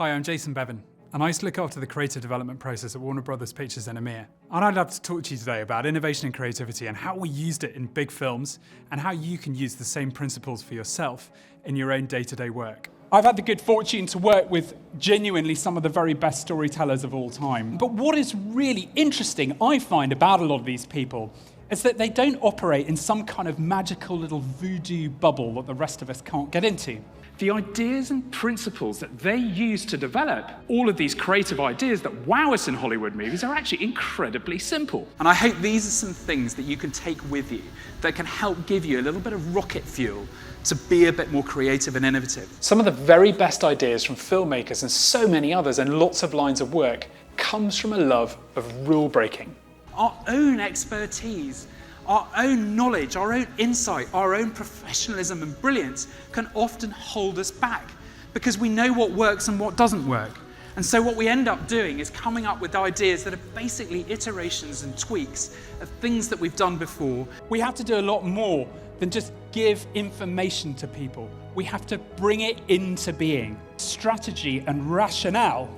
Hi, I'm Jason Bevan, and I used to look after the creative development process at Warner Brothers Pictures and EMEA. And I'd love to talk to you today about innovation and creativity and how we used it in big films and how you can use the same principles for yourself in your own day-to-day work. I've had the good fortune to work with genuinely some of the very best storytellers of all time. But what is really interesting, I find, about a lot of these people is that they don't operate in some kind of magical little voodoo bubble that the rest of us can't get into. The ideas and principles that they use to develop all of these creative ideas that wow us in Hollywood movies are actually incredibly simple. And I hope these are some things that you can take with you that can help give you a little bit of rocket fuel to be a bit more creative and innovative. Some of the very best ideas from filmmakers and so many others and lots of lines of work comes from a love of rule breaking. Our own expertise, our own knowledge, our own insight, our own professionalism and brilliance can often hold us back because we know what works and what doesn't work. And so what we end up doing is coming up with ideas that are basically iterations and tweaks of things that we've done before. We have to do a lot more than just give information to people. We have to bring it into being. Strategy and rationale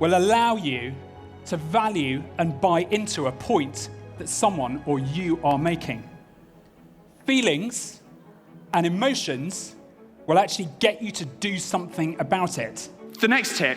will allow you to value and buy into a point that someone or you are making. Feelings and emotions will actually get you to do something about it. The next tip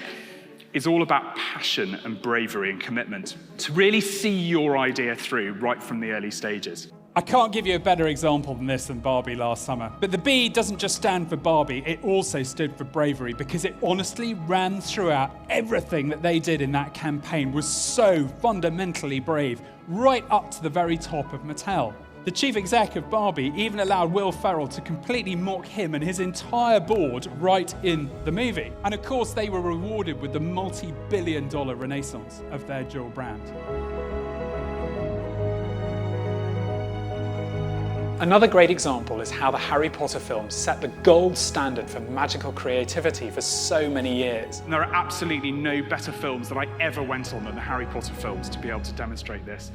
is all about passion and bravery and commitment, to really see your idea through right from the early stages. I can't give you a better example than this than Barbie last summer. But the B doesn't just stand for Barbie, it also stood for bravery because it honestly ran throughout everything that they did in that campaign was so fundamentally brave, right up to the very top of Mattel. The chief exec of Barbie even allowed Will Ferrell to completely mock him and his entire board right in the movie. And of course, they were rewarded with the multi-billion-dollar renaissance of their jewel brand. Another great example is how the Harry Potter films set the gold standard for magical creativity for so many years. And there are absolutely no better films that I ever went on than the Harry Potter films to be able to demonstrate this.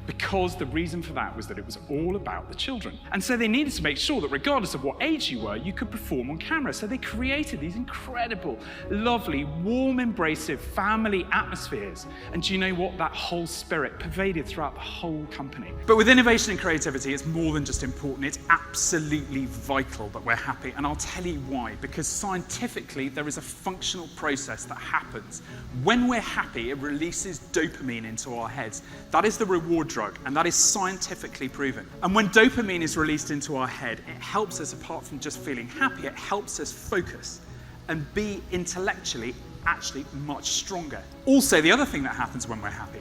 Because the reason for that was that it was all about the children. And so they needed to make sure that regardless of what age you were, you could perform on camera. So they created these incredible, lovely, warm, embracive family atmospheres. And do you know what? That whole spirit pervaded throughout the whole company. But with innovation and creativity, it's more than just important. It's absolutely vital that we're happy. And I'll tell you why. Because scientifically, there is a functional process that happens. When we're happy, it releases dopamine into our heads. That is the reward drug, and that is scientifically proven. And when dopamine is released into our head, it helps us, apart from just feeling happy, it helps us focus and be intellectually actually much stronger. Also, the other thing that happens when we're happy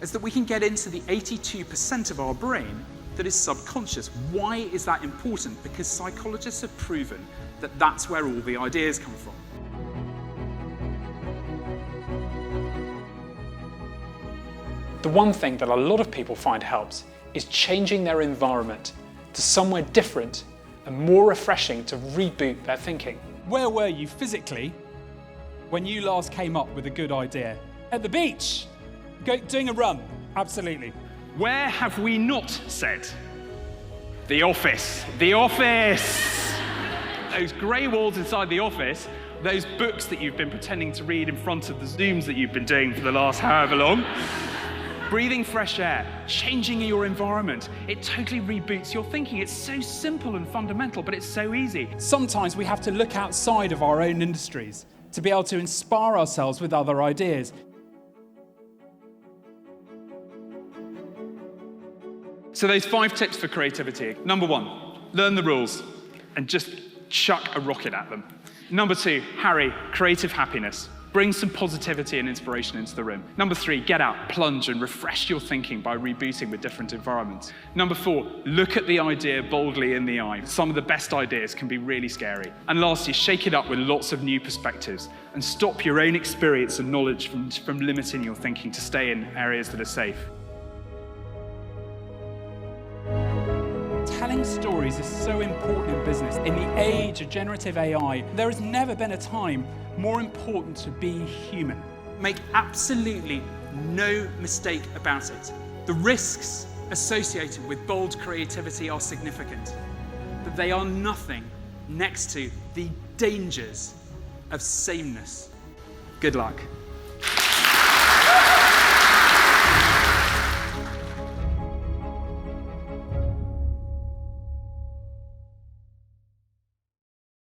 is that we can get into the 82% of our brain that is subconscious. Why is that important? Because psychologists have proven that that's where all the ideas come from. The one thing that a lot of people find helps is changing their environment to somewhere different and more refreshing to reboot their thinking. Where were you physically when you last came up with a good idea? At the beach, doing a run, absolutely. Where have we not said? The office, the office. Those grey walls inside the office, those books that you've been pretending to read in front of the Zooms that you've been doing for the last however long. Breathing fresh air, changing your environment, it totally reboots your thinking. It's so simple and fundamental, but it's so easy. Sometimes we have to look outside of our own industries to be able to inspire ourselves with other ideas. So those 5 tips for creativity. Number 1, learn the rules and just chuck a rocket at them. Number 2, Harry, creative happiness. Bring some positivity and inspiration into the room. Number 3, get out, plunge and refresh your thinking by rebooting with different environments. Number 4, look at the idea boldly in the eye. Some of the best ideas can be really scary. And lastly, shake it up with lots of new perspectives and stop your own experience and knowledge from limiting your thinking to stay in areas that are safe. Telling stories is so important in business. In the age of generative AI, there has never been a time more important to be human. Make absolutely no mistake about it. The risks associated with bold creativity are significant, but they are nothing next to the dangers of sameness. Good luck.